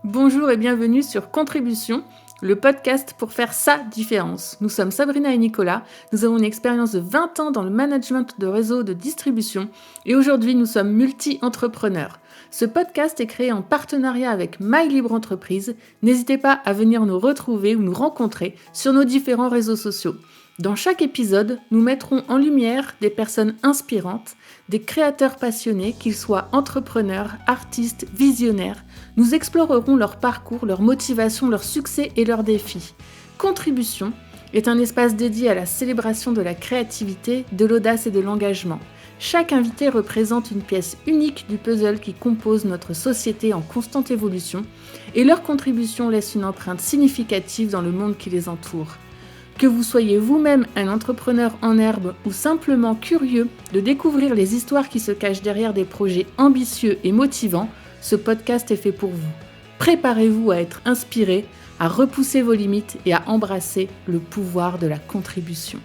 Bonjour et bienvenue sur Contribution, le podcast pour faire sa différence. Nous sommes Sabrina et Nicolas, nous avons une expérience de 20 ans dans le management de réseaux de distribution et aujourd'hui nous sommes multi-entrepreneurs. Ce podcast est créé en partenariat avec My Libre Entreprise. N'hésitez pas à venir nous retrouver ou nous rencontrer sur nos différents réseaux sociaux. Dans chaque épisode, nous mettrons en lumière des personnes inspirantes, des créateurs passionnés, qu'ils soient entrepreneurs, artistes, visionnaires. Nous explorerons leur parcours, leur motivation, leurs succès et leurs défis. Contribution est un espace dédié à la célébration de la créativité, de l'audace et de l'engagement. Chaque invité représente une pièce unique du puzzle qui compose notre société en constante évolution et leur contribution laisse une empreinte significative dans le monde qui les entoure. Que vous soyez vous-même un entrepreneur en herbe ou simplement curieux de découvrir les histoires qui se cachent derrière des projets ambitieux et motivants, ce podcast est fait pour vous. Préparez-vous à être inspiré, à repousser vos limites et à embrasser le pouvoir de la contribution.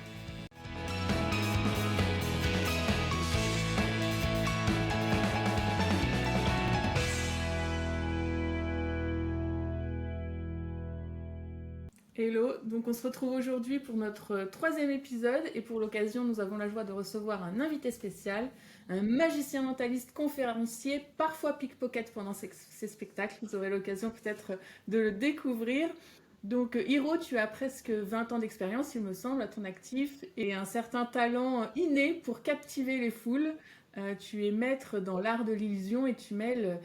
Hello, donc on se retrouve aujourd'hui pour notre troisième épisode et pour l'occasion nous avons la joie de recevoir un invité spécial, un magicien mentaliste conférencier, parfois pickpocket pendant ses spectacles, vous aurez l'occasion peut-être de le découvrir. Donc Hiro, tu as presque 20 ans d'expérience il me semble à ton actif et un certain talent inné pour captiver les foules. Tu es maître dans l'art de l'illusion et tu mêles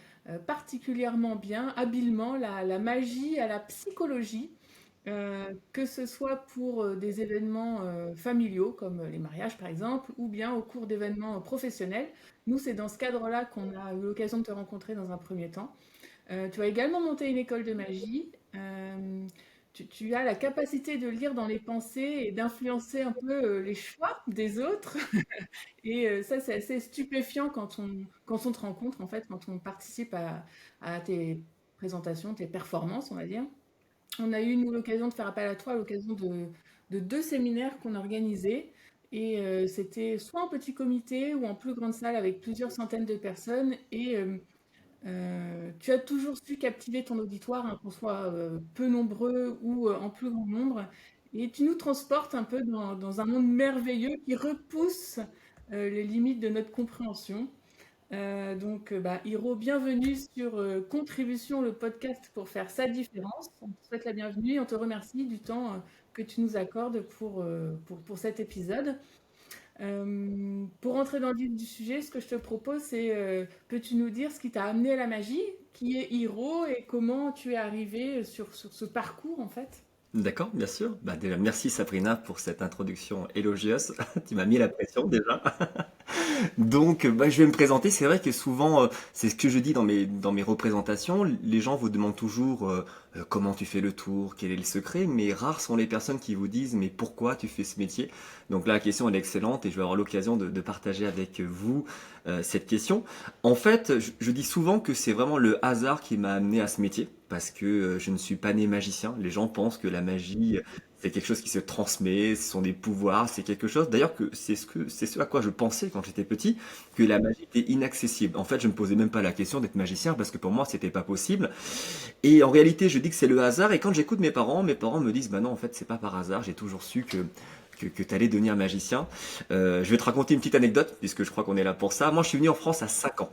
particulièrement bien, habilement la magie à la psychologie. Que ce soit pour des événements familiaux, comme les mariages par exemple, ou bien au cours d'événements professionnels. Nous, c'est dans ce cadre-là qu'on a eu l'occasion de te rencontrer dans un premier temps. Tu as également monté une école de magie. Tu as la capacité de lire dans les pensées et d'influencer un peu les choix des autres. Et ça, c'est assez stupéfiant quand on te rencontre, en fait, quand on participe à tes présentations, tes performances, on va dire. On a eu, nous, l'occasion de faire appel à toi à l'occasion de deux séminaires qu'on a organisés. Et c'était soit en petit comité ou en plus grande salle avec plusieurs centaines de personnes. Et tu as toujours su captiver ton auditoire, hein, qu'on soit peu nombreux ou en plus grand nombre. Et tu nous transportes un peu dans un monde merveilleux qui repousse les limites de notre compréhension. Hiro, bienvenue sur Contribution, le podcast pour faire sa différence. On te souhaite la bienvenue et on te remercie du temps que tu nous accordes pour cet épisode. Pour entrer dans le vif du sujet, ce que je te propose, c'est peux-tu nous dire ce qui t'a amené à la magie, qui est Hiro et comment tu es arrivé sur ce parcours en fait? D'accord, bien sûr. Bah, déjà, merci Sabrina pour cette introduction élogieuse. Tu m'as mis la pression déjà. Donc, bah, je vais me présenter. C'est vrai que souvent, c'est ce que je dis dans mes représentations. Les gens vous demandent toujours comment tu fais le tour, quel est le secret, mais rares sont les personnes qui vous disent mais pourquoi tu fais ce métier. Donc là, la question elle est excellente et je vais avoir l'occasion de partager avec vous cette question. En fait, je dis souvent que c'est vraiment le hasard qui m'a amené à ce métier parce que je ne suis pas né magicien. Les gens pensent que la magie c'est quelque chose qui se transmet, ce sont des pouvoirs, c'est quelque chose. D'ailleurs, que c'est ce à quoi je pensais quand j'étais petit, que la magie était inaccessible. En fait, je me posais même pas la question d'être magicien parce que pour moi, c'était pas possible. Et en réalité, je dis que c'est le hasard. Et quand j'écoute mes parents me disent, bah non, en fait, c'est pas par hasard. J'ai toujours su que tu allais devenir magicien. Je vais te raconter une petite anecdote, puisque je crois qu'on est là pour ça. Moi, je suis venu en France à 5 ans.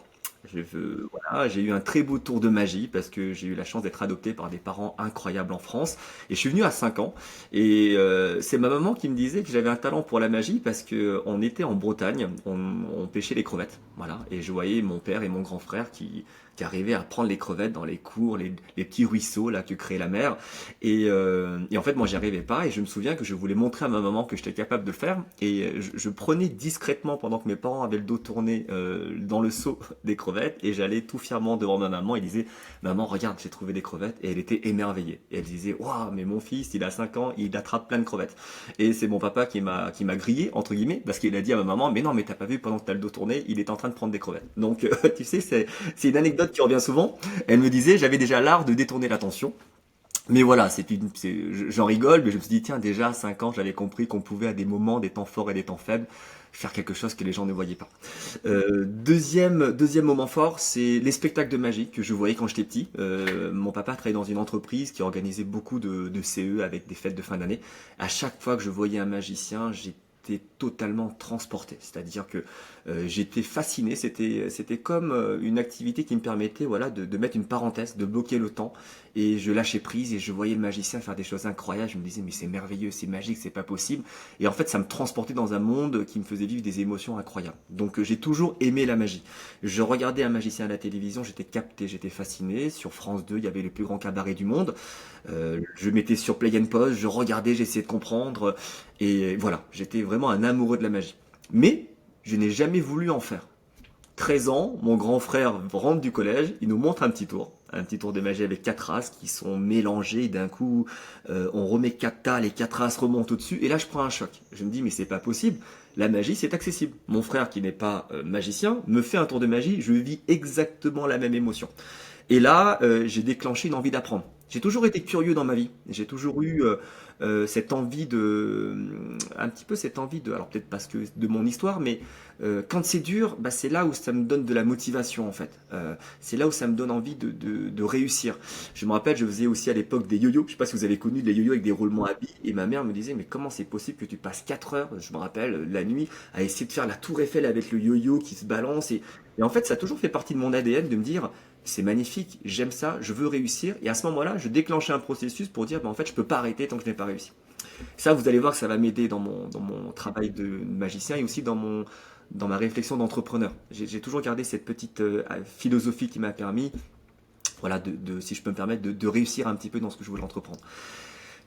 Voilà, j'ai eu un très beau tour de magie parce que j'ai eu la chance d'être adopté par des parents incroyables en France. Et je suis venu à 5 ans. Et c'est ma maman qui me disait que j'avais un talent pour la magie parce que on était en Bretagne, on pêchait les crevettes. Voilà. Et je voyais mon père et mon grand frère qui arrivaient à prendre les crevettes dans les cours, les petits ruisseaux là que crée la mer. Et en fait, moi, j'y arrivais pas. Et je me souviens que je voulais montrer à ma maman que j'étais capable de le faire. Et je prenais discrètement pendant que mes parents avaient le dos tourné dans le seau des crevettes. Et j'allais tout fièrement devant ma maman et disais, maman, regarde, j'ai trouvé des crevettes. Et elle était émerveillée. Et elle disait, waouh, mais mon fils, il a 5 ans, il attrape plein de crevettes. Et c'est mon papa qui m'a grillé, entre guillemets, parce qu'il a dit à ma maman, mais non, mais t'as pas vu pendant que t'as le dos tourné, il est en train de prendre des crevettes. Donc, tu sais, c'est une anecdote qui revient souvent. Elle me disait, j'avais déjà l'art de détourner l'attention. Mais voilà, j'en rigole, mais je me suis dit, tiens, déjà à 5 ans, j'avais compris qu'on pouvait à des moments, des temps forts et des temps faibles, faire quelque chose que les gens ne voyaient pas. Deuxième moment fort, c'est les spectacles de magie que je voyais quand j'étais petit. Mon papa travaillait dans une entreprise qui organisait beaucoup de CE avec des fêtes de fin d'année. À chaque fois que je voyais un magicien, j'étais totalement transporté. C'est-à-dire que j'étais fasciné. C'était comme une activité qui me permettait voilà, de mettre une parenthèse, de bloquer le temps. Et je lâchais prise et je voyais le magicien faire des choses incroyables. Je me disais, mais c'est merveilleux, c'est magique, c'est pas possible. Et en fait, ça me transportait dans un monde qui me faisait vivre des émotions incroyables. Donc j'ai toujours aimé la magie. Je regardais un magicien à la télévision, j'étais capté, j'étais fasciné. Sur France 2, il y avait le plus grand cabaret du monde. Je mettais sur Play and Pause, je regardais, j'essayais de comprendre. Et voilà, j'étais vraiment un amoureux de la magie. Mais je n'ai jamais voulu en faire. 13 ans, mon grand frère rentre du collège, il nous montre un petit tour de magie avec 4 as qui sont mélangés. D'un coup, on remet 4 tas, les 4 as remontent au-dessus, et là je prends un choc. Je me dis, mais c'est pas possible, la magie c'est accessible. Mon frère qui n'est pas magicien me fait un tour de magie, je vis exactement la même émotion. Et là, j'ai déclenché une envie d'apprendre. J'ai toujours été curieux dans ma vie. J'ai toujours eu cette envie un petit peu cette envie de, alors peut-être parce que de mon histoire, mais quand c'est dur, bah, c'est là où ça me donne de la motivation en fait. C'est là où ça me donne envie de réussir. Je me rappelle, je faisais aussi à l'époque des yo-yo. Je sais pas si vous avez connu des yo-yo avec des roulements à billes. Et ma mère me disait, mais comment c'est possible que tu passes 4 heures, je me rappelle, la nuit, à essayer de faire la tour Eiffel avec le yo-yo qui se balance. Et en fait, ça a toujours fait partie de mon ADN de me dire, c'est magnifique, j'aime ça, je veux réussir. Et à ce moment-là, je déclenchais un processus pour dire, bah, en fait, je peux pas arrêter tant que je n'ai pas réussi. Ça, vous allez voir que ça va m'aider dans mon travail de magicien et aussi dans ma réflexion d'entrepreneur. J'ai toujours gardé cette petite philosophie qui m'a permis, voilà, si je peux me permettre, de réussir un petit peu dans ce que je voulais entreprendre.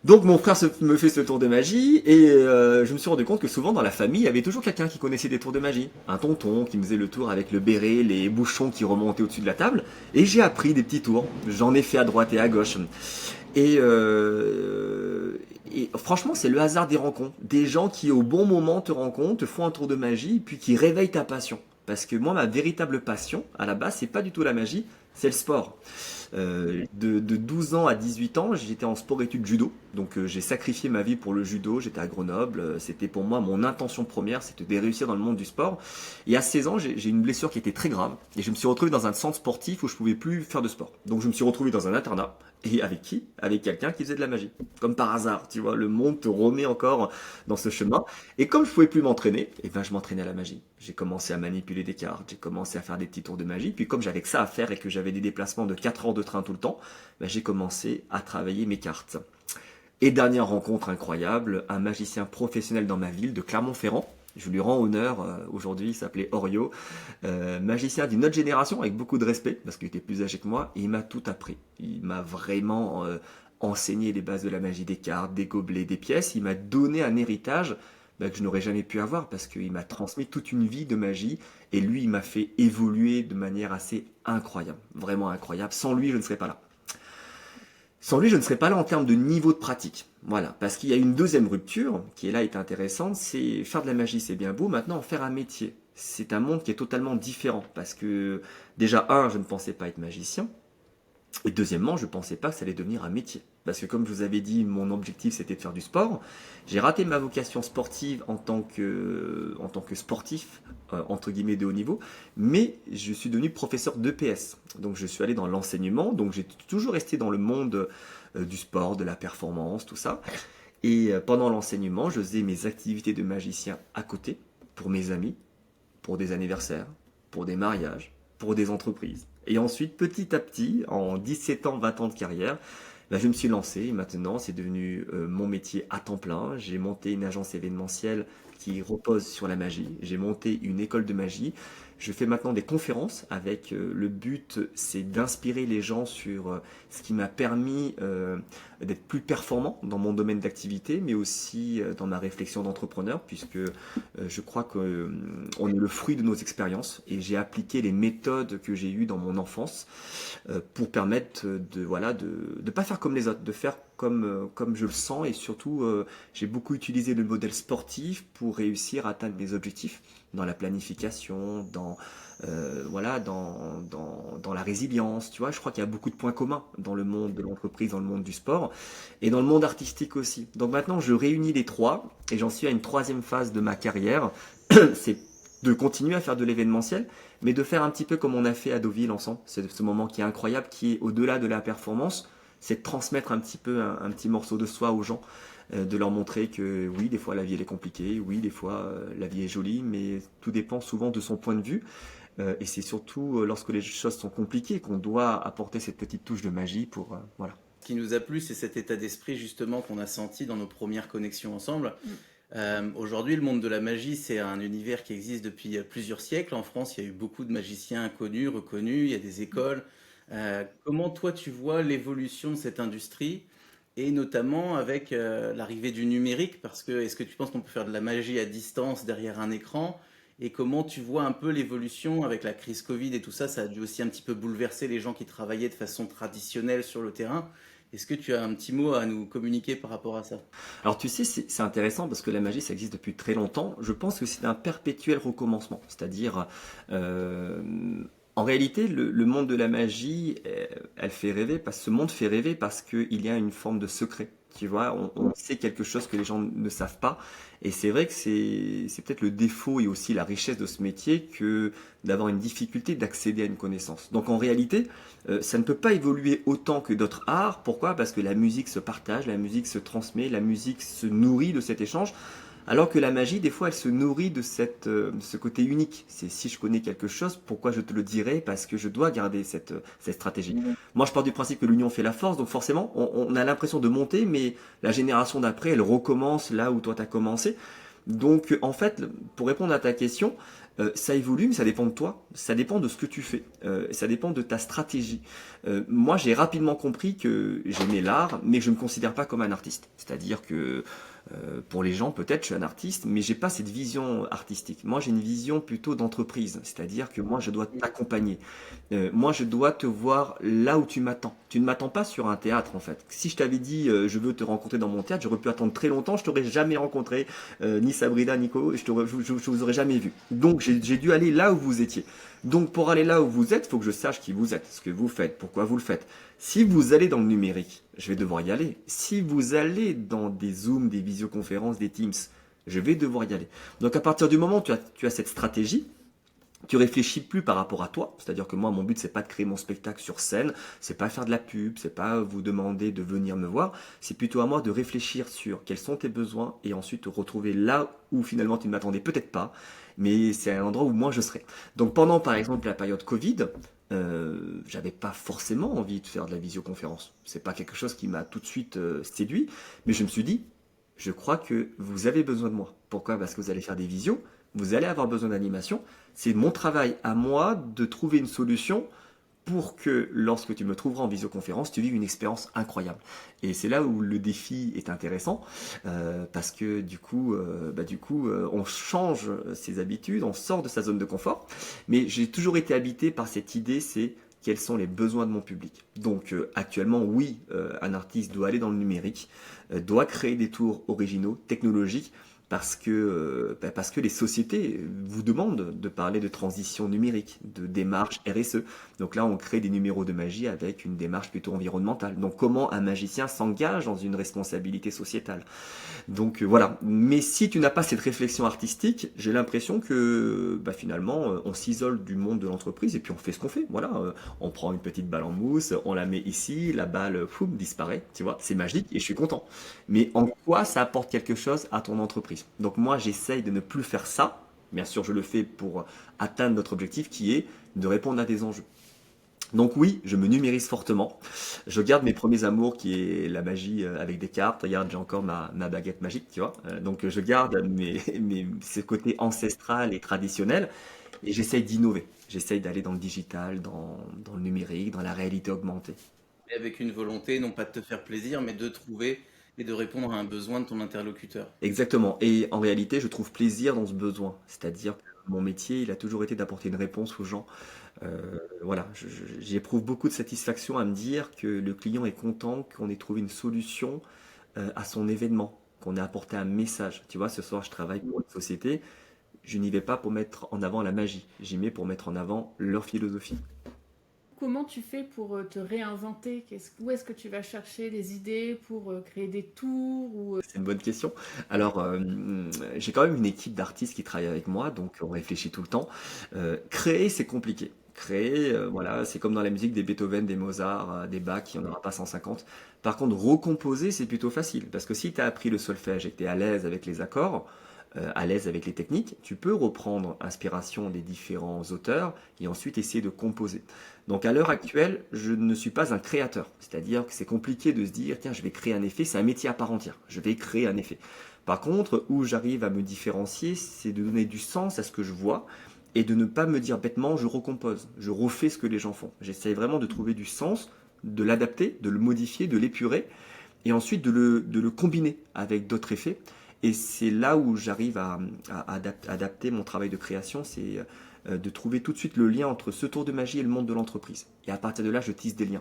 Donc mon frère me fait ce tour de magie et je me suis rendu compte que souvent dans la famille, il y avait toujours quelqu'un qui connaissait des tours de magie. Un tonton qui me faisait le tour avec le béret, les bouchons qui remontaient au-dessus de la table. Et j'ai appris des petits tours. J'en ai fait à droite et à gauche. Et, et franchement, c'est le hasard des rencontres. Des gens qui au bon moment te rencontrent, te font un tour de magie, puis qui réveillent ta passion. Parce que moi, ma véritable passion, à la base, c'est pas du tout la magie, c'est le sport. De 12 ans à 18 ans, j'étais en sport-études judo. Donc j'ai sacrifié ma vie pour le judo, j'étais à Grenoble. C'était pour moi mon intention première, c'était de réussir dans le monde du sport. Et à 16 ans, j'ai une blessure qui était très grave. Et je me suis retrouvé dans un centre sportif où je pouvais plus faire de sport. Donc je me suis retrouvé dans un internat. Et avec qui? Avec quelqu'un qui faisait de la magie. Comme par hasard, tu vois, le monde te remet encore dans ce chemin. Et comme je pouvais plus m'entraîner, eh ben je m'entraînais à la magie. J'ai commencé à manipuler des cartes, j'ai commencé à faire des petits tours de magie. Puis comme j'avais que ça à faire et que j'avais des déplacements de 4 heures de train tout le temps, ben j'ai commencé à travailler mes cartes. Et dernière rencontre incroyable, un magicien professionnel dans ma ville de Clermont-Ferrand. Je lui rends honneur, aujourd'hui il s'appelait Orio, magicien d'une autre génération avec beaucoup de respect parce qu'il était plus âgé que moi et il m'a tout appris. Il m'a vraiment enseigné les bases de la magie des cartes, des gobelets, des pièces. Il m'a donné un héritage que je n'aurais jamais pu avoir parce qu'il m'a transmis toute une vie de magie et lui il m'a fait évoluer de manière assez incroyable, vraiment incroyable. Sans lui je ne serais pas là. Sans lui, je ne serais pas là en termes de niveau de pratique. Voilà, parce qu'il y a une deuxième rupture qui est là est intéressante, c'est faire de la magie, c'est bien beau, maintenant en faire un métier. C'est un monde qui est totalement différent parce que déjà je ne pensais pas être magicien et deuxièmement, je ne pensais pas que ça allait devenir un métier. Parce que comme je vous avais dit, mon objectif c'était de faire du sport. J'ai raté ma vocation sportive en tant que sportif, entre guillemets de haut niveau, mais je suis devenu professeur d'EPS. Donc je suis allé dans l'enseignement, donc j'ai toujours resté dans le monde du sport, de la performance, tout ça. Et pendant l'enseignement, je faisais mes activités de magicien à côté, pour mes amis, pour des anniversaires, pour des mariages, pour des entreprises. Et ensuite, petit à petit, en 17 ans, 20 ans de carrière, je me suis lancé et maintenant c'est devenu mon métier à temps plein. J'ai monté une agence événementielle qui repose sur la magie. J'ai monté une école de magie. Je fais maintenant des conférences avec le but, c'est d'inspirer les gens sur ce qui m'a permis d'être plus performant dans mon domaine d'activité, mais aussi dans ma réflexion d'entrepreneur, puisque je crois qu'on est le fruit de nos expériences et j'ai appliqué les méthodes que j'ai eues dans mon enfance pour permettre de pas faire comme les autres, de faire comme je le sens et surtout j'ai beaucoup utilisé le modèle sportif pour réussir à atteindre mes objectifs dans la planification, dans la résilience, tu vois. Je crois qu'il y a beaucoup de points communs dans le monde de l'entreprise, dans le monde du sport et dans le monde artistique aussi. Donc maintenant, je réunis les trois et j'en suis à une troisième phase de ma carrière c'est de continuer à faire de l'événementiel, mais de faire un petit peu comme on a fait à Deauville ensemble. C'est ce moment qui est incroyable, qui est au-delà de la performance, c'est de transmettre un petit peu un petit morceau de soi aux gens, de leur montrer que oui, des fois la vie elle est compliquée, oui, des fois la vie est jolie, mais tout dépend souvent de son point de vue. Et c'est surtout lorsque les choses sont compliquées qu'on doit apporter cette petite touche de magie pour voilà. Ce qui nous a plu, c'est cet état d'esprit justement qu'on a senti dans nos premières connexions ensemble. Aujourd'hui, le monde de la magie, c'est un univers qui existe depuis plusieurs siècles. En France, il y a eu beaucoup de magiciens connus, reconnus, il y a des écoles. Comment toi, tu vois l'évolution de cette industrie et notamment avec l'arrivée du numérique? Parce que est-ce que tu penses qu'on peut faire de la magie à distance derrière un écran? Et comment tu vois un peu l'évolution avec la crise Covid et tout ça? Ça a dû aussi un petit peu bouleverser les gens qui travaillaient de façon traditionnelle sur le terrain. Est-ce que tu as un petit mot à nous communiquer par rapport à ça? Alors tu sais, c'est intéressant parce que la magie, ça existe depuis très longtemps. Je pense que c'est un perpétuel recommencement. C'est-à-dire, euh, en réalité, le monde de la magie, elle fait rêver, parce ce monde fait rêver parce qu'il y a une forme de secret. Tu vois, on sait quelque chose que les gens ne savent pas. Et c'est vrai que c'est peut-être le défaut et aussi la richesse de ce métier que d'avoir une difficulté d'accéder à une connaissance. Donc en réalité, ça ne peut pas évoluer autant que d'autres arts. Pourquoi? Parce que la musique se partage, la musique se transmet, la musique se nourrit de cet échange. Alors que la magie, des fois, elle se nourrit de ce côté unique. C'est si je connais quelque chose, pourquoi je te le dirais? Parce que je dois garder cette stratégie. Moi, je pars du principe que l'union fait la force, donc forcément, on a l'impression de monter, mais la génération d'après, elle recommence là où toi, tu as commencé. Donc, en fait, pour répondre à ta question, ça évolue, mais ça dépend de toi, ça dépend de ce que tu fais, ça dépend de ta stratégie. Moi, j'ai rapidement compris que j'aimais l'art, mais je ne me considère pas comme un artiste. C'est-à-dire que pour les gens, peut-être, je suis un artiste, mais j'ai pas cette vision artistique. Moi, j'ai une vision plutôt d'entreprise, c'est-à-dire que moi, je dois t'accompagner. Moi, je dois te voir là où tu m'attends. Tu ne m'attends pas sur un théâtre, en fait. Si je t'avais dit, je veux te rencontrer dans mon théâtre, j'aurais pu attendre très longtemps, je t'aurais jamais rencontré, ni Sabrina, Nico, je vous aurais jamais vu. Donc, j'ai dû aller là où vous étiez. Donc, pour aller là où vous êtes, il faut que je sache qui vous êtes, ce que vous faites, pourquoi vous le faites. Si vous allez dans le numérique, je vais devoir y aller. Si vous allez dans des Zooms, des visioconférences, des Teams, je vais devoir y aller. Donc à partir du moment où tu as cette stratégie, tu réfléchis plus par rapport à toi. C'est-à-dire que moi, mon but, c'est pas de créer mon spectacle sur scène, c'est pas faire de la pub, c'est pas vous demander de venir me voir. C'est plutôt à moi de réfléchir sur quels sont tes besoins et ensuite te retrouver là où finalement tu ne m'attendais peut-être pas, mais c'est un endroit où moi je serai. Donc pendant, par exemple, la période Covid, j'avais pas forcément envie de faire de la visioconférence. C'est pas quelque chose qui m'a tout de suite séduit, mais je me suis dit, je crois que vous avez besoin de moi. Pourquoi? Parce que vous allez faire des visios, vous allez avoir besoin d'animation. C'est mon travail à moi de trouver une solution pour que lorsque tu me trouveras en visioconférence, tu vives une expérience incroyable. Et c'est là où le défi est intéressant, parce que on change ses habitudes, on sort de sa zone de confort. Mais j'ai toujours été habité par cette idée, c'est quels sont les besoins de mon public. Donc actuellement, oui, un artiste doit aller dans le numérique, doit créer des tours originaux, technologiques, parce que les sociétés vous demandent de parler de transition numérique, de démarche RSE. Donc là, on crée des numéros de magie avec une démarche plutôt environnementale. Donc comment un magicien s'engage dans une responsabilité sociétale? Donc voilà. Mais si tu n'as pas cette réflexion artistique, j'ai l'impression que finalement, on s'isole du monde de l'entreprise et puis on fait ce qu'on fait. Voilà, on prend une petite balle en mousse, on la met ici, la balle disparaît. Tu vois, c'est magique et je suis content. Mais en quoi ça apporte quelque chose à ton entreprise? Donc moi, j'essaye de ne plus faire ça. Bien sûr, je le fais pour atteindre notre objectif qui est de répondre à des enjeux. Donc oui, je me numérise fortement. Je garde mes premiers amours qui est la magie avec des cartes. Regarde, j'ai encore ma baguette magique, tu vois. Donc je garde ce côté ancestral et traditionnel et j'essaye d'innover. J'essaye d'aller dans le digital, dans le numérique, dans la réalité augmentée. Et avec une volonté, non pas de te faire plaisir, mais de trouver et de répondre à un besoin de ton interlocuteur. Exactement. Et en réalité, je trouve plaisir dans ce besoin. C'est-à-dire que mon métier, il a toujours été d'apporter une réponse aux gens. Voilà, j'éprouve beaucoup de satisfaction à me dire que le client est content qu'on ait trouvé une solution à son événement, qu'on ait apporté un message. Tu vois, ce soir, je travaille pour une société. Je n'y vais pas pour mettre en avant la magie. J'y mets pour mettre en avant leur philosophie. comment tu fais pour te réinventer? Où est-ce que tu vas chercher les idées pour créer des tours ou, C'est une bonne question. Alors, j'ai quand même une équipe d'artistes qui travaillent avec moi, donc on réfléchit tout le temps. Créer, c'est compliqué. Créer, voilà, c'est comme dans la musique des Beethoven, des Mozart, des Bach, il n'y en aura pas 150. Par contre, recomposer, c'est plutôt facile, parce que si tu as appris le solfège et que tu es à l'aise avec les accords, à l'aise avec les techniques, tu peux reprendre inspiration des différents auteurs et ensuite essayer de composer. Donc à l'heure actuelle, je ne suis pas un créateur. C'est-à-dire que c'est compliqué de se dire, tiens, je vais créer un effet, c'est un métier à part entière. Je vais créer un effet. Par contre, où j'arrive à me différencier, c'est de donner du sens à ce que je vois et de ne pas me dire bêtement, je recompose, je refais ce que les gens font. J'essaye vraiment de trouver du sens, de l'adapter, de le modifier, de l'épurer et ensuite de le combiner avec d'autres effets. Et c'est là où j'arrive à adapter mon travail de création, c'est de trouver tout de suite le lien entre ce tour de magie et le monde de l'entreprise. Et à partir de là, je tisse des liens.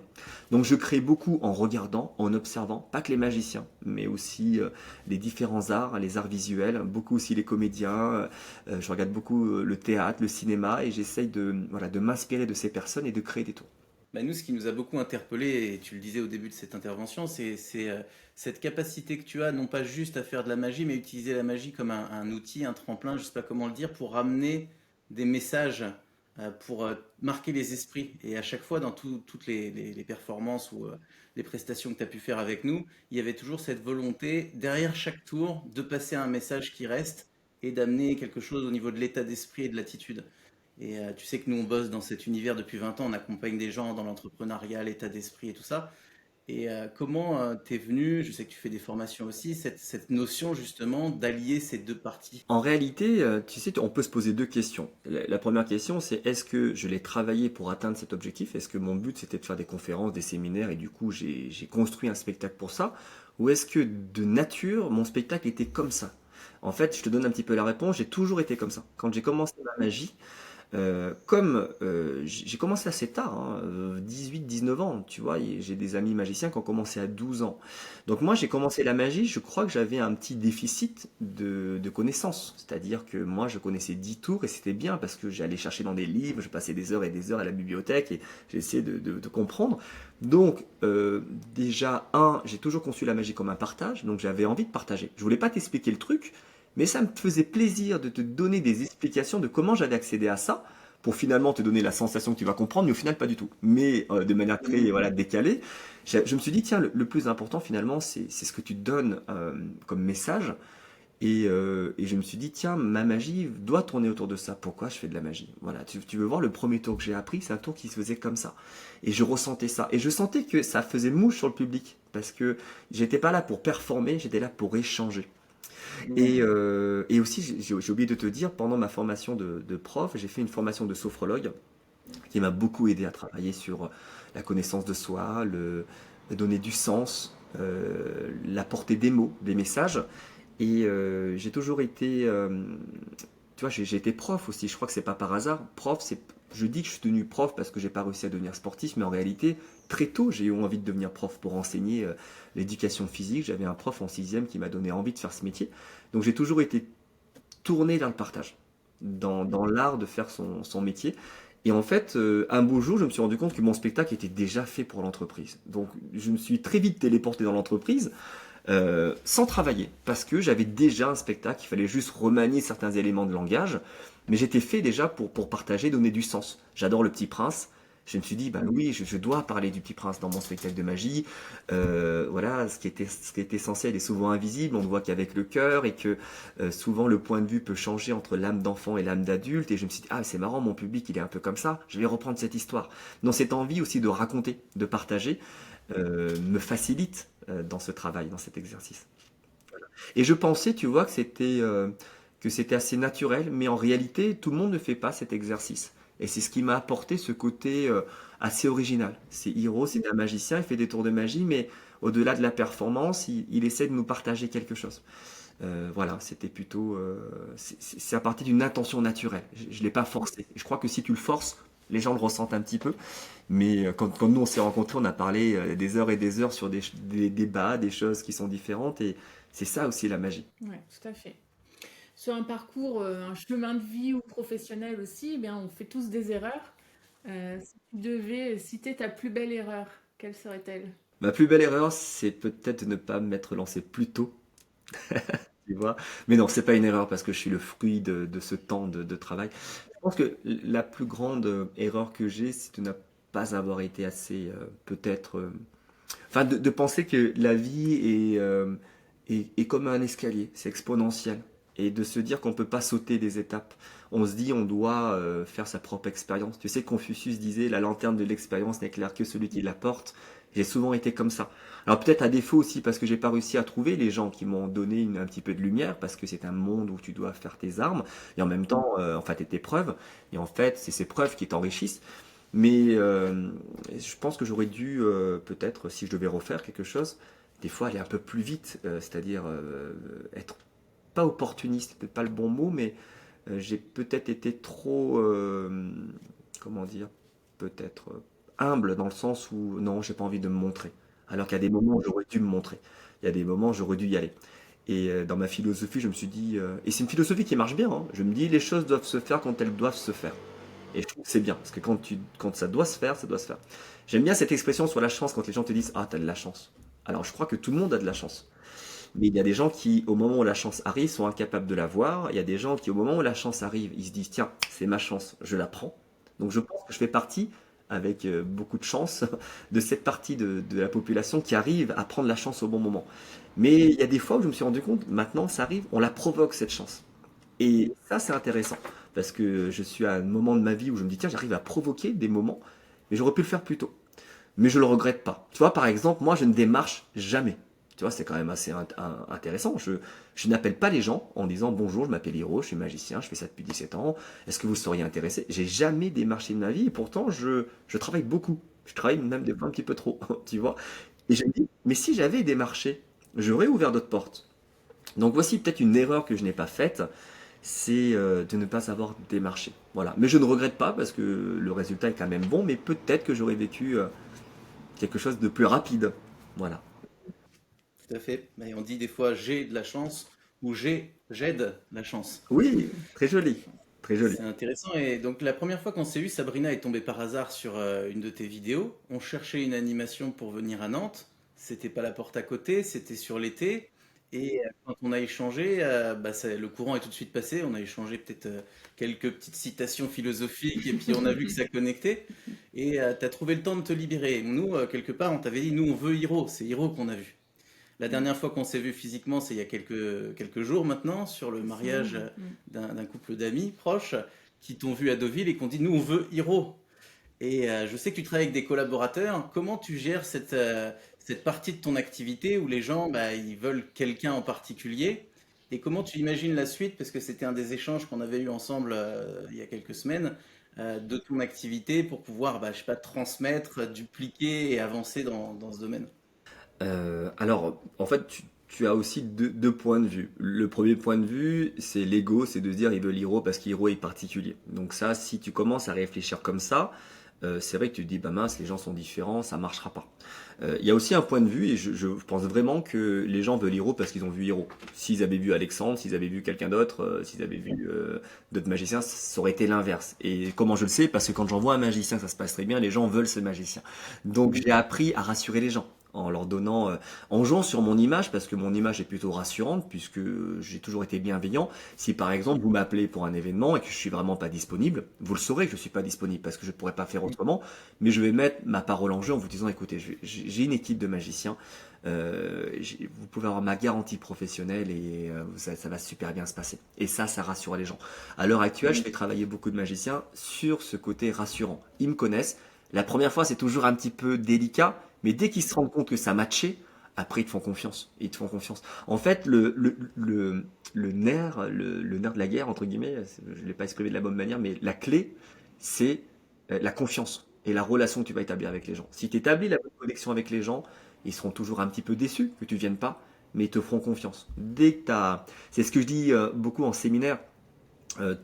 Donc je crée beaucoup en regardant, en observant, pas que les magiciens, mais aussi les différents arts, les arts visuels, beaucoup aussi les comédiens. Je regarde beaucoup le théâtre, le cinéma, et j'essaye voilà, de m'inspirer de ces personnes et de créer des tours. Bah, nous, ce qui nous a beaucoup interpellé, et tu le disais au début de cette intervention, cette capacité que tu as, non pas juste à faire de la magie, mais utiliser la magie comme un outil, un tremplin, je ne sais pas comment le dire, pour ramener des messages, pour marquer les esprits. Et à chaque fois, dans toutes les performances ou les prestations que tu as pu faire avec nous, il y avait toujours cette volonté, derrière chaque tour, de passer un message qui reste et d'amener quelque chose au niveau de l'état d'esprit et de l'attitude. Et tu sais que nous, on bosse dans cet univers depuis 20 ans, on accompagne des gens dans l'entrepreneuriat, l'état d'esprit et tout ça. Et comment t'es venu, je sais que tu fais des formations aussi, cette notion justement d'allier ces deux parties. En réalité, tu sais, on peut se poser deux questions. La première question, c'est est-ce que je l'ai travaillé pour atteindre cet objectif? Est-ce que mon but, c'était de faire des conférences, des séminaires, et du coup, j'ai construit un spectacle pour ça? Ou est-ce que de nature, mon spectacle était comme ça? En fait, je te donne un petit peu la réponse, j'ai toujours été comme ça. Quand j'ai commencé ma magie, comme j'ai commencé assez tard, hein, 18-19 ans, tu vois, et j'ai des amis magiciens qui ont commencé à 12 ans. Donc moi j'ai commencé la magie, je crois que j'avais un petit déficit de connaissances. C'est-à-dire que moi je connaissais 10 tours et c'était bien parce que j'allais chercher dans des livres, je passais des heures et des heures à la bibliothèque et j'essayais de comprendre. Donc déjà, j'ai toujours conçu la magie comme un partage, donc j'avais envie de partager. Je voulais pas t'expliquer le truc, mais ça me faisait plaisir de te donner des explications de comment j'avais accédé à ça, pour finalement te donner la sensation que tu vas comprendre, mais au final pas du tout. Mais de manière très voilà, décalée, je me suis dit, tiens, le plus important finalement, c'est ce que tu donnes comme message. Et je me suis dit, tiens, ma magie doit tourner autour de ça. Pourquoi je fais de la magie? Voilà, tu veux voir, le premier tour que j'ai appris, c'est un tour qui se faisait comme ça. Et je ressentais ça. Et je sentais que ça faisait mouche sur le public. Parce que j'étais pas là pour performer, j'étais là pour échanger. Et aussi, j'ai oublié de te dire, pendant ma formation de prof, j'ai fait une formation de sophrologue qui m'a beaucoup aidé à travailler sur la connaissance de soi, donner du sens, la portée des mots, des messages. Et j'ai toujours été, tu vois, j'ai été prof aussi. Je crois que c'est pas par hasard. Prof, je dis que je suis devenu prof parce que j'ai pas réussi à devenir sportif, mais en réalité, très tôt, j'ai eu envie de devenir prof pour enseigner l'éducation physique. J'avais un prof en sixième qui m'a donné envie de faire ce métier. Donc j'ai toujours été tourné vers le partage, dans l'art de faire son métier. Et en fait, un beau jour, je me suis rendu compte que mon spectacle était déjà fait pour l'entreprise. Donc je me suis très vite téléporté dans l'entreprise sans travailler, parce que j'avais déjà un spectacle, il fallait juste remanier certains éléments de langage, mais j'étais fait déjà pour partager, donner du sens. J'adore le Petit Prince. Je me suis dit, bah oui, je dois parler du Petit Prince dans mon spectacle de magie. Voilà, ce qui est essentiel est souvent invisible. On ne voit qu'avec le cœur et que souvent le point de vue peut changer entre l'âme d'enfant et l'âme d'adulte. Et je me suis dit, ah, c'est marrant, mon public, il est un peu comme ça. Je vais reprendre cette histoire. Donc cette envie aussi de raconter, de partager, me facilite dans ce travail, dans cet exercice. Et je pensais, tu vois, que c'était assez naturel, mais en réalité, tout le monde ne fait pas cet exercice. Et c'est ce qui m'a apporté ce côté assez original. C'est Hiro, c'est un magicien, il fait des tours de magie, mais au-delà de la performance, il essaie de nous partager quelque chose. Voilà, c'était plutôt. C'est à partir d'une intention naturelle. Je ne l'ai pas forcé. Je crois que si tu le forces, les gens le ressentent un petit peu. Mais quand nous on s'est rencontrés, on a parlé des heures et des heures sur des débats, des choses qui sont différentes. Et c'est ça aussi la magie. Ouais, tout à fait. Sur un parcours, un chemin de vie ou professionnel aussi, eh bien, on fait tous des erreurs. Si tu devais citer ta plus belle erreur, quelle serait-elle? Ma plus belle erreur, c'est peut-être de ne pas m'être lancé plus tôt, tu vois. Mais non, c'est pas une erreur parce que je suis le fruit de ce temps de travail. Je pense que la plus grande erreur que j'ai, c'est de ne pas avoir été assez, peut-être, enfin, de penser que la vie est comme un escalier, c'est exponentiel. Et de se dire qu'on ne peut pas sauter des étapes. On se dit on doit faire sa propre expérience. Tu sais, Confucius disait la lanterne de l'expérience n'éclaire que celui qui la porte. J'ai souvent été comme ça. Alors peut-être à défaut aussi parce que j'ai pas réussi à trouver les gens qui m'ont donné un petit peu de lumière parce que c'est un monde où tu dois faire tes armes et en même temps, enfin tes preuves. Et en fait, c'est ces preuves qui t'enrichissent. Mais je pense que j'aurais dû, peut-être, si je devais refaire quelque chose, des fois aller un peu plus vite, c'est-à-dire être pas opportuniste, c'est peut-être pas le bon mot, mais j'ai peut-être été trop, comment dire, peut-être humble dans le sens où non, j'ai pas envie de me montrer. Alors qu'il y a des moments où j'aurais dû me montrer. Il y a des moments où j'aurais dû y aller. Et dans ma philosophie, je me suis dit, et c'est une philosophie qui marche bien, hein, je me dis les choses doivent se faire quand elles doivent se faire. Et je trouve que c'est bien, parce que quand ça doit se faire, ça doit se faire. J'aime bien cette expression sur la chance quand les gens te disent ah, t'as de la chance. Alors je crois que tout le monde a de la chance. Mais il y a des gens qui, au moment où la chance arrive, sont incapables de la voir. Il y a des gens qui, au moment où la chance arrive, ils se disent tiens, c'est ma chance, je la prends. Donc je pense que je fais partie, avec beaucoup de chance, de cette partie de la population qui arrive à prendre la chance au bon moment. Mais il y a des fois où je me suis rendu compte, maintenant ça arrive, on la provoque cette chance. Et ça, c'est intéressant. Parce que je suis à un moment de ma vie où je me dis, tiens, j'arrive à provoquer des moments, mais j'aurais pu le faire plus tôt. Mais je le regrette pas. Tu vois, par exemple, moi, je ne démarche jamais. Tu vois, c'est quand même assez intéressant. Je n'appelle pas les gens en disant bonjour, je m'appelle Hiro, je suis magicien, je fais ça depuis 17 ans. Est-ce que vous seriez intéressé? J'ai jamais démarché de ma vie et pourtant je travaille beaucoup. Je travaille même des fois un petit peu trop, tu vois. Et je me dis, mais si j'avais démarché, j'aurais ouvert d'autres portes. Donc voici peut-être une erreur que je n'ai pas faite, c'est de ne pas avoir démarché. Voilà. Mais je ne regrette pas parce que le résultat est quand même bon, mais peut-être que j'aurais vécu quelque chose de plus rapide. Voilà. Tout à fait. Mais on dit des fois j'ai de la chance ou j'aide la chance. Oui, très joli. Très joli. C'est intéressant. Et donc la première fois qu'on s'est eu, Sabrina est tombée par hasard sur une de tes vidéos. On cherchait une animation pour venir à Nantes. C'était pas la porte à côté, c'était sur l'été. Et quand on a échangé, le courant est tout de suite passé. On a échangé peut-être quelques petites citations philosophiques et puis on a vu que ça connectait. Et tu as trouvé le temps de te libérer. Nous, quelque part, on t'avait dit, nous, on veut Hiro. C'est Hiro qu'on a vu. La dernière fois qu'on s'est vu physiquement, c'est il y a quelques jours maintenant, sur le mariage Absolument. d'un couple d'amis proches qui t'ont vu à Deauville et qui ont dit nous on veut Hiro. Et je sais que tu travailles avec des collaborateurs. Comment tu gères cette partie de ton activité où les gens ils veulent quelqu'un en particulier? Et comment tu imagines la suite? Parce que c'était un des échanges qu'on avait eu ensemble il y a quelques semaines de ton activité pour pouvoir, je sais pas, transmettre, dupliquer et avancer dans ce domaine. Alors, en fait, tu as aussi deux points de vue. Le premier point de vue, c'est l'ego, c'est de se dire il veut l'héros parce qu'héros est particulier. Donc ça, si tu commences à réfléchir comme ça, c'est vrai que tu te dis, bah mince, les gens sont différents, ça marchera pas. Il y a aussi un point de vue, et je pense vraiment que les gens veulent Hiro parce qu'ils ont vu Hiro. S'ils avaient vu Alexandre, s'ils avaient vu quelqu'un d'autre, s'ils avaient vu d'autres magiciens, ça aurait été l'inverse. Et comment je le sais? Parce que quand j'envoie un magicien, ça se passe très bien, les gens veulent ce magicien. Donc j'ai appris à rassurer les gens en leur donnant, en jouant sur mon image, parce que mon image est plutôt rassurante, puisque j'ai toujours été bienveillant. Si par exemple vous m'appelez pour un événement et que je suis vraiment pas disponible, vous le saurez que je suis pas disponible parce que je pourrais pas faire autrement, mais je vais mettre ma parole en jeu en vous disant, écoutez, j'ai une équipe de magiciens, vous pouvez avoir ma garantie professionnelle et ça va super bien se passer. Et ça rassure les gens. À l'heure actuelle, je fais travailler beaucoup de magiciens sur ce côté rassurant. Ils me connaissent. La première fois, c'est toujours un petit peu délicat, mais dès qu'ils se rendent compte que ça matchait, après ils te font confiance. Ils te font confiance. En fait, le nerf de la guerre, entre guillemets, je ne l'ai pas exprimé de la bonne manière, mais la clé, c'est la confiance et la relation que tu vas établir avec les gens. Si tu établis la bonne connexion avec les gens, ils seront toujours un petit peu déçus que tu viennes pas, mais ils te feront confiance. Dès que t'as... C'est ce que je dis beaucoup en séminaire.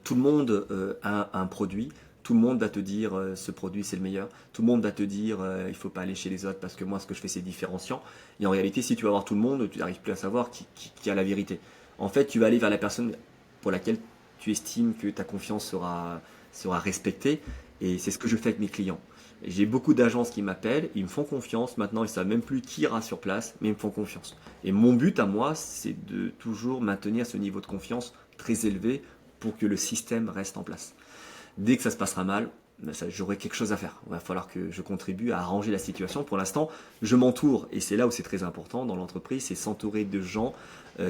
Tout le monde a un produit. Tout le monde va te dire ce produit c'est le meilleur. Tout le monde va te dire il faut pas aller chez les autres parce que moi ce que je fais c'est différenciant. Et en réalité, si tu vas voir tout le monde, tu n'arrives plus à savoir qui a la vérité. En fait, tu vas aller vers la personne pour laquelle tu estimes que ta confiance sera respectée. Et c'est ce que je fais avec mes clients. J'ai beaucoup d'agences qui m'appellent, ils me font confiance. Maintenant, ils ne savent même plus qui ira sur place, mais ils me font confiance. Et mon but à moi, c'est de toujours maintenir ce niveau de confiance très élevé pour que le système reste en place. Dès que ça se passera mal, ben j'aurai quelque chose à faire. Il va falloir que je contribue à arranger la situation. Pour l'instant, je m'entoure, et c'est là où c'est très important dans l'entreprise, c'est s'entourer de gens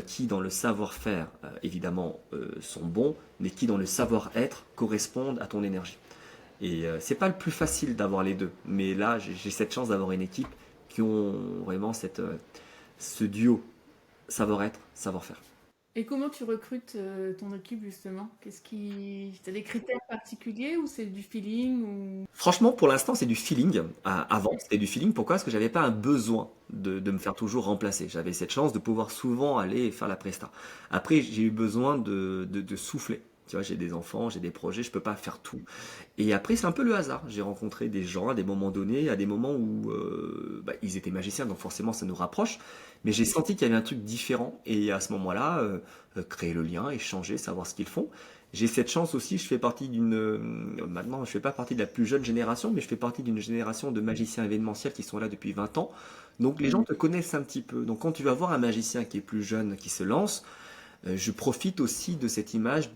qui, dans le savoir-faire, évidemment, sont bons, mais qui, dans le savoir-être, correspondent à ton énergie. Et c'est pas le plus facile d'avoir les deux, mais là, j'ai cette chance d'avoir une équipe qui ont vraiment ce duo savoir-être, savoir-faire. Et comment tu recrutes ton équipe justement? T'as des critères particuliers ou c'est du feeling ou... Franchement, pour l'instant, c'est du feeling. Avant, c'était du feeling. Pourquoi? Parce que j'avais pas un besoin de me faire toujours remplacer. J'avais cette chance de pouvoir souvent aller faire la presta. Après, j'ai eu besoin de souffler. Tu vois, j'ai des enfants, j'ai des projets, je peux pas faire tout. Et après, c'est un peu le hasard. J'ai rencontré des gens à des moments donnés, à des moments où bah, ils étaient magiciens, donc forcément, ça nous rapproche. Mais j'ai senti qu'il y avait un truc différent. Et à ce moment-là, créer le lien, échanger, savoir ce qu'ils font. J'ai cette chance aussi, je fais partie maintenant, je fais pas partie de la plus jeune génération, mais je fais partie d'une génération de magiciens événementiels qui sont là depuis 20 ans. Donc les gens te connaissent un petit peu. Donc quand tu vas voir un magicien qui est plus jeune, qui se lance, je profite aussi de cette image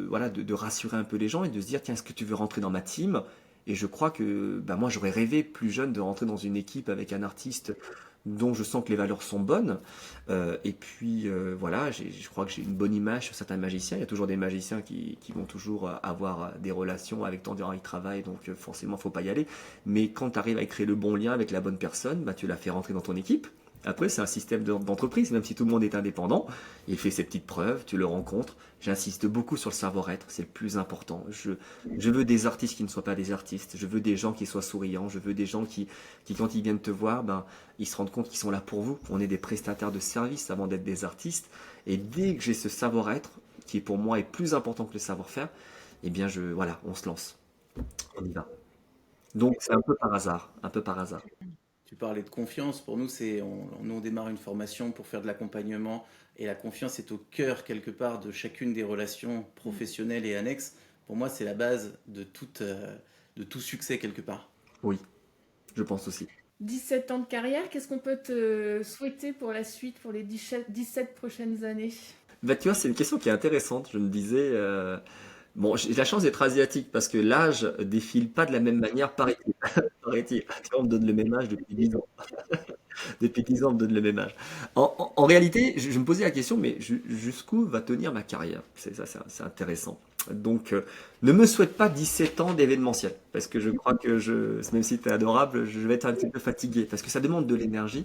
voilà, de rassurer un peu les gens et de se dire, tiens, est-ce que tu veux rentrer dans ma team? Et je crois que bah, moi, j'aurais rêvé plus jeune de rentrer dans une équipe avec un artiste dont je sens que les valeurs sont bonnes. Et puis voilà, je crois que j'ai une bonne image sur certains magiciens. Il y a toujours des magiciens qui vont toujours avoir des relations avec tant de gens ils travaillent, donc forcément, faut pas y aller. Mais quand tu arrives à créer le bon lien avec la bonne personne, bah, tu la fais rentrer dans ton équipe. Après, c'est un système d'entreprise, même si tout le monde est indépendant, il fait ses petites preuves, tu le rencontres. J'insiste beaucoup sur le savoir-être, c'est le plus important. Je veux des artistes qui ne soient pas des artistes, je veux des gens qui soient souriants, je veux des gens qui quand ils viennent te voir, ben, ils se rendent compte qu'ils sont là pour vous. On est des prestataires de services avant d'être des artistes. Et dès que j'ai ce savoir-être, qui pour moi est plus important que le savoir-faire, eh bien, voilà, on se lance. On y va. Donc, c'est un peu par hasard, un peu par hasard. Tu parlais de confiance. Pour nous, nous, on démarre une formation pour faire de l'accompagnement. Et la confiance est au cœur, quelque part, de chacune des relations professionnelles et annexes. Pour moi, c'est la base de tout succès, quelque part. Oui, je pense aussi. 17 ans de carrière, qu'est-ce qu'on peut te souhaiter pour la suite, pour les 17 prochaines années? Bah, tu vois, c'est une question qui est intéressante. Je me disais, bon, j'ai la chance d'être asiatique parce que l'âge défile pas de la même manière, paraît-il. Paraît-il. Tu vois, on me donne le même âge depuis 10 ans. Depuis 10 ans, on me donne le même âge. En réalité, je me posais la question, mais jusqu'où va tenir ma carrière? C'est ça, c'est intéressant. Donc, ne me souhaite pas 17 ans d'événementiel, parce que je crois que même si tu es adorable, je vais être un petit peu fatigué, parce que ça demande de l'énergie.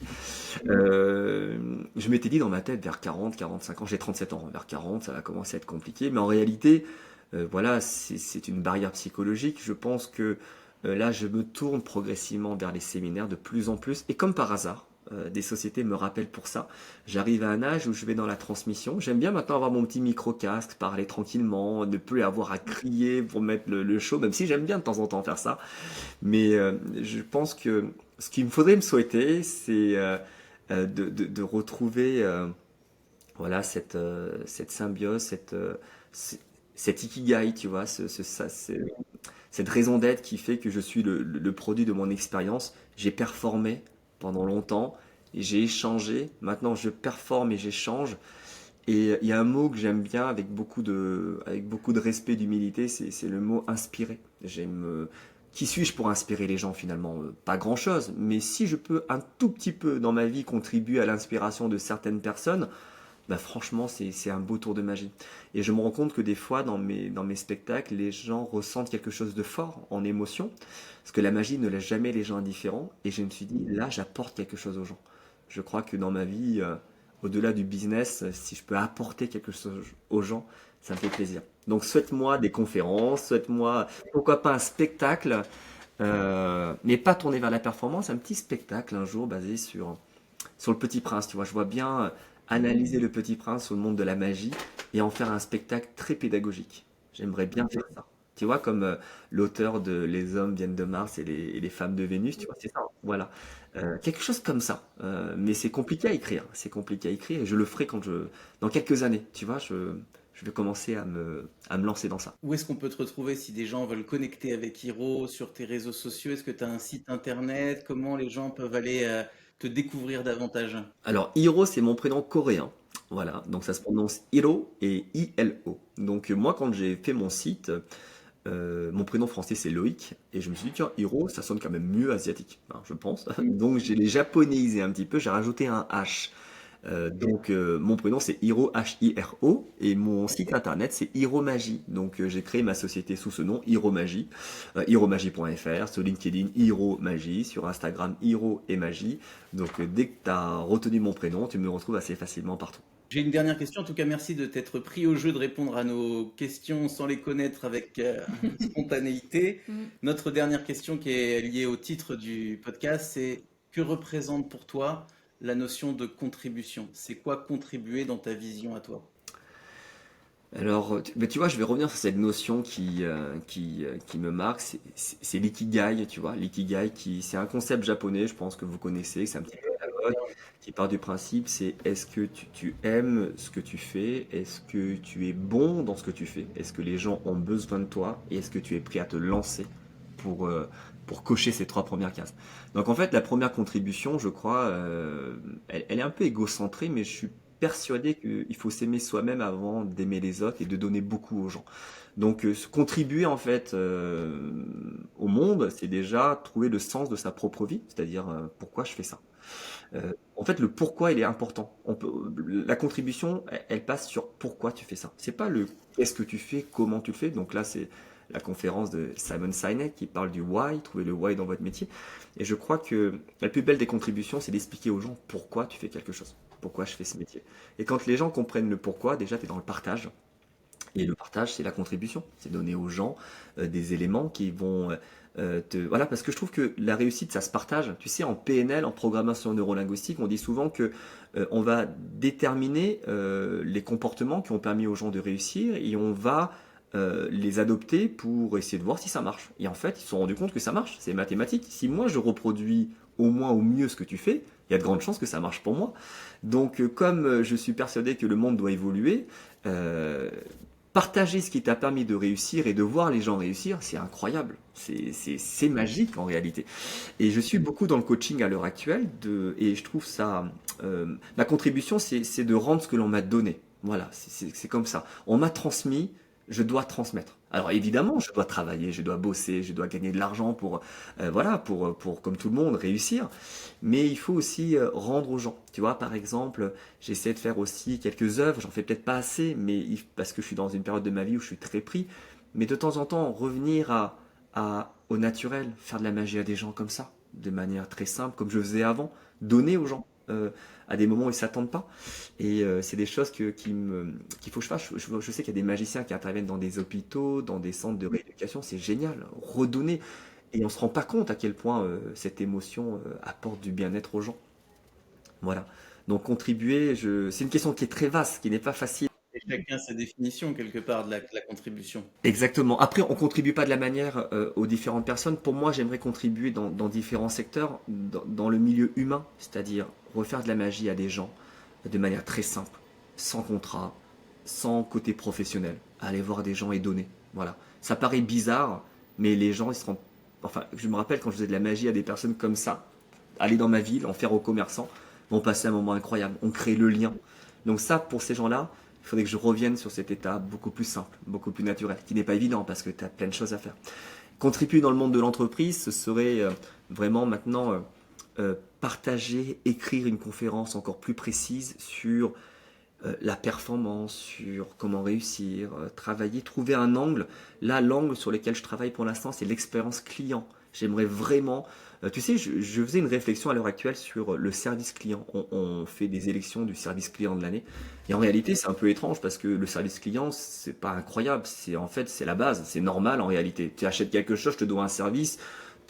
Je m'étais dit dans ma tête, vers 40, 45 ans, j'ai 37 ans, vers 40, ça va commencer à être compliqué, mais en réalité, voilà, c'est une barrière psychologique. Je pense que là, je me tourne progressivement vers les séminaires de plus en plus, et comme par hasard, des sociétés me rappellent pour ça. J'arrive à un âge où je vais dans la transmission. J'aime bien maintenant avoir mon petit micro-casque, parler tranquillement, ne plus avoir à crier pour mettre le show, même si j'aime bien de temps en temps faire ça. Mais je pense que ce qu'il me faudrait me souhaiter, c'est de retrouver voilà, cette symbiose, cette ikigai, tu vois, cette raison d'être qui fait que je suis le produit de mon expérience. J'ai performé pendant longtemps, et j'ai échangé, maintenant je performe et j'échange. Et il y a un mot que j'aime bien avec beaucoup de respect, d'humilité, c'est le mot inspirer. Qui suis-je pour inspirer les gens finalement? Pas grand-chose, mais si je peux un tout petit peu dans ma vie contribuer à l'inspiration de certaines personnes, bah franchement, c'est un beau tour de magie. Et je me rends compte que des fois, dans mes spectacles, les gens ressentent quelque chose de fort en émotion, parce que la magie ne laisse jamais les gens indifférents. Et je me suis dit, là, j'apporte quelque chose aux gens. Je crois que dans ma vie, au-delà du business, si je peux apporter quelque chose aux gens, ça me fait plaisir. Donc, souhaite-moi des conférences, souhaite-moi, pourquoi pas un spectacle, mais pas tourné vers la performance, un petit spectacle un jour basé sur le Petit Prince. Tu vois, je vois bien analyser le Petit Prince sur le monde de la magie et en faire un spectacle très pédagogique. J'aimerais bien faire ça. Tu vois, comme l'auteur de Les hommes viennent de Mars et les femmes de Vénus, tu vois, c'est ça. Voilà. Quelque chose comme ça. Mais c'est compliqué à écrire. C'est compliqué à écrire et je le ferai dans quelques années. Tu vois, je je vais commencer à me lancer dans ça. Où est-ce qu'on peut te retrouver si des gens veulent connecter avec Hiro sur tes réseaux sociaux? Est-ce que tu as un site internet? Comment les gens peuvent aller te découvrir davantage? Alors, Hiro, c'est mon prénom coréen. Voilà, donc ça se prononce Hiro et I-L-O. Donc moi, quand j'ai fait mon site, mon prénom français c'est Loïc, et je me suis dit, tiens, Hiro, ça sonne quand même mieux asiatique, hein, je pense. Donc j'ai les japonisé un petit peu, j'ai rajouté un H. Donc mon prénom c'est Hiro, H-I-R-O, et mon site internet c'est Hiromagie. Donc j'ai créé ma société sous ce nom, Hiromagie, hiromagie.fr, sur LinkedIn Hiromagie, sur Instagram Hiro et Magie. Donc dès que tu as retenu mon prénom, tu me retrouves assez facilement partout. J'ai une dernière question. En tout cas, merci de t'être pris au jeu de répondre à nos questions sans les connaître avec spontanéité. Notre dernière question qui est liée au titre du podcast, c'est que représente pour toi la notion de contribution? C'est quoi contribuer dans ta vision à toi? Alors, mais tu vois, je vais revenir sur cette notion qui me marque, c'est l'ikigai, tu vois. L'ikigai, c'est un concept japonais, je pense que vous connaissez, que c'est un petit peu à la mode, qui part du principe, c'est est-ce que tu aimes ce que tu fais? Est-ce que tu es bon dans ce que tu fais? Est-ce que les gens ont besoin de toi? Et est-ce que tu es prêt à te lancer pour, euh, pour cocher ces trois premières cases? Donc en fait, la première contribution, je crois, elle est un peu égocentrée, mais je suis persuadé qu'il faut s'aimer soi-même avant d'aimer les autres et de donner beaucoup aux gens. Donc contribuer en fait au monde, c'est déjà trouver le sens de sa propre vie, c'est-à-dire pourquoi je fais ça. En fait, le pourquoi il est important. La contribution, elle passe sur pourquoi tu fais ça. C'est pas le qu'est-ce que tu fais, comment tu le fais. Donc là, c'est la conférence de Simon Sinek qui parle du why, trouver le why dans votre métier. Et je crois que la plus belle des contributions, c'est d'expliquer aux gens pourquoi tu fais quelque chose, pourquoi je fais ce métier. Et quand les gens comprennent le pourquoi, déjà, tu es dans le partage. Et le partage, c'est la contribution. C'est donner aux gens des éléments qui vont Voilà, parce que je trouve que la réussite, ça se partage. Tu sais, en PNL, en programmation neurolinguistique, on dit souvent que on va déterminer les comportements qui ont permis aux gens de réussir et on va les adopter pour essayer de voir si ça marche. Et en fait, ils se sont rendus compte que ça marche. C'est mathématique. Si moi, je reproduis au moins au mieux ce que tu fais, il y a de grandes chances que ça marche pour moi. Donc, comme je suis persuadé que le monde doit évoluer, partager ce qui t'a permis de réussir et de voir les gens réussir, c'est incroyable. C'est magique en réalité. Et je suis beaucoup dans le coaching à l'heure actuelle et je trouve ça. Ma contribution, c'est de rendre ce que l'on m'a donné. Voilà, c'est comme ça. On m'a transmis, je dois transmettre. Alors évidemment, je dois travailler, je dois bosser, je dois gagner de l'argent pour, comme tout le monde, réussir. Mais il faut aussi rendre aux gens. Tu vois, par exemple, j'essaie de faire aussi quelques œuvres, j'en fais peut-être pas assez, mais parce que je suis dans une période de ma vie où je suis très pris. Mais de temps en temps, revenir au naturel, faire de la magie à des gens comme ça, de manière très simple, comme je faisais avant, donner aux gens à des moments où ils ne s'attendent pas. Et c'est des choses qu'il faut que je fasse. Je sais qu'il y a des magiciens qui interviennent dans des hôpitaux, dans des centres de rééducation, c'est génial, redonner. Et on ne se rend pas compte à quel point cette émotion apporte du bien-être aux gens. Voilà. Donc contribuer, c'est une question qui est très vaste, qui n'est pas facile. Et chacun sa définition quelque part de la contribution. Exactement. Après, on contribue pas de la manière aux différentes personnes. Pour moi, j'aimerais contribuer dans différents secteurs, dans le milieu humain, c'est-à-dire refaire de la magie à des gens de manière très simple, sans contrat, sans côté professionnel. Aller voir des gens et donner. Voilà. Ça paraît bizarre, mais les gens, ils se rendent. Enfin, je me rappelle quand je faisais de la magie à des personnes comme ça, aller dans ma ville, en faire aux commerçants, on passait un moment incroyable. On crée le lien. Donc ça, pour ces gens-là, il faudrait que je revienne sur cet état beaucoup plus simple, beaucoup plus naturel, qui n'est pas évident parce que tu as plein de choses à faire. Contribuer dans le monde de l'entreprise, ce serait vraiment maintenant partager, écrire une conférence encore plus précise sur la performance, sur comment réussir, travailler, trouver un angle. Là, l'angle sur lequel je travaille pour l'instant, c'est l'expérience client. J'aimerais vraiment... tu sais, je faisais une réflexion à l'heure actuelle sur le service client. On fait des élections du service client de l'année. Et en réalité, c'est un peu étrange parce que le service client, c'est pas incroyable. En fait, c'est la base. C'est normal en réalité. Tu achètes quelque chose, je te dois un service.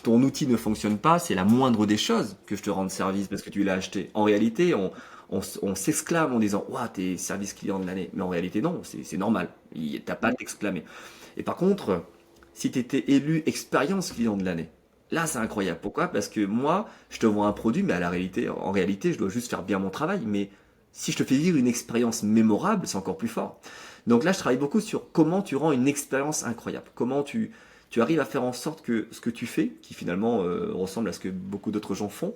Ton outil ne fonctionne pas. C'est la moindre des choses que je te rende service parce que tu l'as acheté. En réalité, on s'exclame en disant « Ouah, t'es service client de l'année ». Mais en réalité, non. C'est normal. T'as pas à t'exclamer. Et par contre, si tu étais élu expérience client de l'année, là, c'est incroyable. Pourquoi? Parce que moi, je te vends un produit, mais en réalité, je dois juste faire bien mon travail. Mais si je te fais vivre une expérience mémorable, c'est encore plus fort. Donc là, je travaille beaucoup sur comment tu rends une expérience incroyable. Comment tu arrives à faire en sorte que ce que tu fais, qui finalement ressemble à ce que beaucoup d'autres gens font,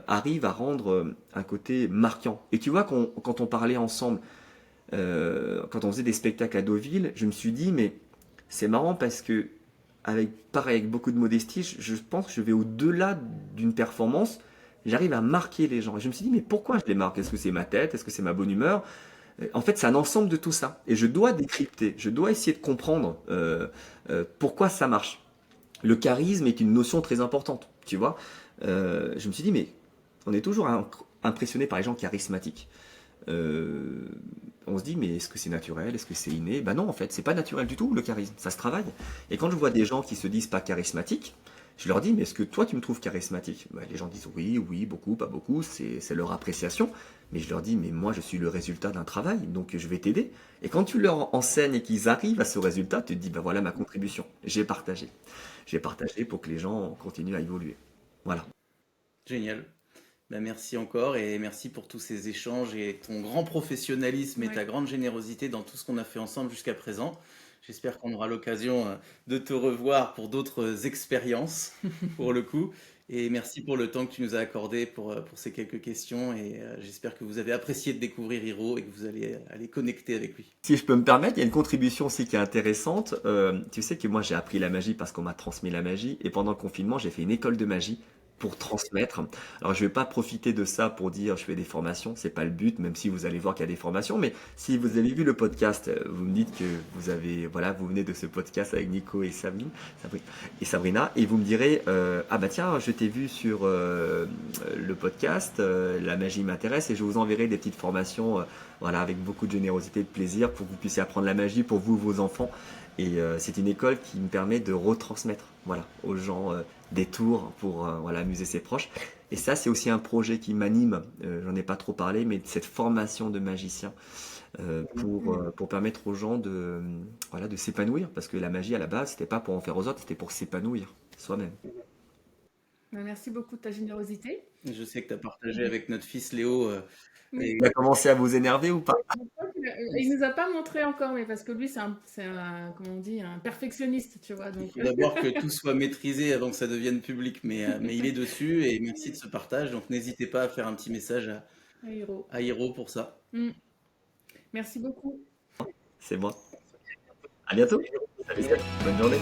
arrive à rendre un côté marquant. Et tu vois, quand on parlait ensemble, quand on faisait des spectacles à Deauville, je me suis dit, mais c'est marrant parce que, pareil, avec beaucoup de modestie, je pense que je vais au-delà d'une performance, j'arrive à marquer les gens. Et je me suis dit, mais pourquoi je les marque? Est-ce que c'est ma tête? Est-ce que c'est ma bonne humeur? En fait, c'est un ensemble de tout ça. Et je dois décrypter, je dois essayer de comprendre pourquoi ça marche. Le charisme est une notion très importante, tu vois. Je me suis dit, mais on est toujours impressionné par les gens charismatiques. On se dit, mais est-ce que c'est naturel? Est-ce que c'est inné? Ben non, en fait, c'est pas naturel du tout, le charisme. Ça se travaille. Et quand je vois des gens qui se disent pas charismatiques, je leur dis, mais est-ce que toi, tu me trouves charismatique? Ben, les gens disent, oui, oui, beaucoup, pas beaucoup, c'est leur appréciation. Mais je leur dis, mais moi, je suis le résultat d'un travail, donc je vais t'aider. Et quand tu leur enseignes et qu'ils arrivent à ce résultat, tu te dis, ben voilà ma contribution. J'ai partagé. J'ai partagé pour que les gens continuent à évoluer. Voilà. Génial. Ben, merci encore et merci pour tous ces échanges et ton grand professionnalisme et Ouais. ta grande générosité dans tout ce qu'on a fait ensemble jusqu'à présent. J'espère qu'on aura l'occasion de te revoir pour d'autres expériences, pour le coup. Et merci pour le temps que tu nous as accordé pour ces quelques questions. Et j'espère que vous avez apprécié de découvrir Hiro et que vous allez aller connecter avec lui. Si je peux me permettre, il y a une contribution aussi qui est intéressante. Tu sais que moi j'ai appris la magie parce qu'on m'a transmis la magie et pendant le confinement j'ai fait une école de magie pour transmettre. Alors je vais pas profiter de ça pour dire je fais des formations, c'est pas le but, même si vous allez voir qu'il y a des formations. Mais si vous avez vu le podcast, vous me dites que vous venez de ce podcast avec Nico et Sabrina, et vous me direz ah bah tiens je t'ai vu sur le podcast, la magie m'intéresse et je vous enverrai des petites formations. Voilà, avec beaucoup de générosité et de plaisir pour que vous puissiez apprendre la magie pour vous, vos enfants. Et c'est une école qui me permet de retransmettre voilà, aux gens des tours pour voilà, amuser ses proches. Et ça, c'est aussi un projet qui m'anime, j'en ai pas trop parlé, mais cette formation de magicien pour permettre aux gens voilà, de s'épanouir. Parce que la magie, à la base, c'était pas pour en faire aux autres, c'était pour s'épanouir soi-même. Merci beaucoup de ta générosité. Je sais que tu as partagé avec notre fils Léo. Oui. Il a commencé à vous énerver ou pas? Il nous a pas montré encore, mais parce que lui, comment on dit, un perfectionniste, tu vois. Il Donc, faut d'abord que tout soit maîtrisé avant que ça devienne public, mais il est dessus et merci de ce partage. Donc n'hésitez pas à faire un petit message Hiro. à Hiro pour ça. Merci beaucoup. C'est moi. À bientôt. Salut, bonne journée.